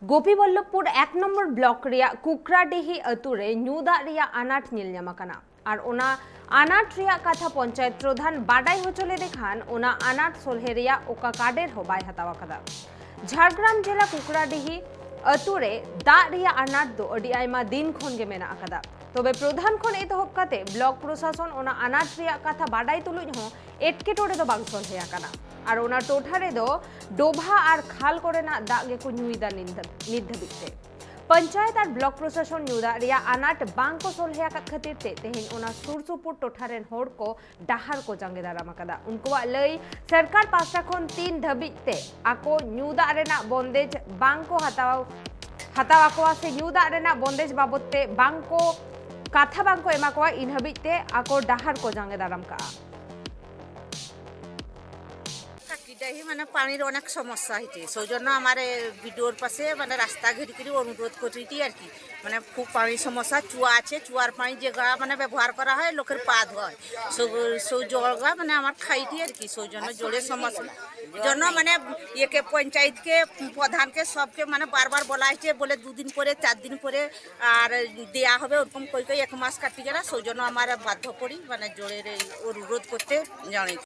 गोपीवल्लभपुर 1 number block रिया कुकराडीही अतुरे ᱧᱩ ᱫᱟᱜ ᱨᱮᱭᱟᱜ ᱟᱱᱟᱴ ᱧᱮᱞ ᱧᱟᱢ ᱟᱠᱟᱱᱟ ᱟᱨ ᱚᱱᱟ ᱟᱱᱟᱴ ᱨᱮᱭᱟᱜ ᱠᱟᱛᱷᱟ ᱯᱚᱧᱪᱟᱭᱮᱛ ᱯᱨᱚᱫᱷᱟᱱ ᱵᱟᱰᱟᱭ ᱦᱚᱪᱚ ᱞᱮᱫᱮ ᱠᱷᱟᱱ ᱚᱱᱟ ᱟᱱᱟᱴ ᱥᱚᱞᱦᱮ ᱨᱮᱭᱟᱜ ᱚᱠᱟ ᱠᱟᱰᱮᱨ ᱦᱚᱸ ᱵᱟᱭ ᱦᱟᱛᱟᱣ ᱟᱠᱟᱫᱟ। ঝাড়গ্রাম জেলা কুকরাডিহি अतुरे दाग रिया आनाट दो अडी आयमा दिन खन गे मेना आकादा। तबे प्रधान खन एतहब काते ब्लॉक प्रशासन ओना आनाट रिया कथा बाडाई तुलुज हो एटकेटोड़े दो बांग सलहे आकाना आर ओना टोठा रे दो डोभा आर खाल कोरेना दाग गे को ᱧᱩᱭदा नित धाबिते पंचायत और ब्लॉक प्रशासन ᱧᱩ दाग रिया आनाट बांग को सलहे आकाद खातिर ते तेहेन ओना सुर सुपुर टोठा रेन होड़ को डाहार को जांगे दाराम आकादा। उनकुआ लई सरकार पास्टा खन 3 धाबिते आको ᱧᱩ दाग रेना बंदेज बांग को हताव आकोआ से ᱧᱩ दाग रेना बंदेज बाबते बांग को काथा बांग को एमा कोआ इन हबिते आको डाहार को जांगे दाराम का। মানে পানির অনেক সমস্যা হয়েছে সেই জন্য আমার ভিডিওর পাশে মানে রাস্তা ঘেরি করে অনুরোধ করছি আর কি মানে খুব পানির সমস্যা চুয়া আছে চুয়ার পানি যে গা মানে ব্যবহার করা হয় লোকের পা ধোয় সেই জলগা মানে আমার খাইটি আর কি সেই জন্য জলের সমস্যা জন্য মানে ইয়েকে পঞ্চায়েতকে প্রধানকে সবকে মানে বারবার বলা হয়েছে বলে 2 দিন পরে 4 দিন পরে আর দেয়া হবে ওরকম কই 1 মাস কাটি গেল সেই জন্য আমার বাধ্য পড়ি মানে জলের অনুরোধ করতে জানি।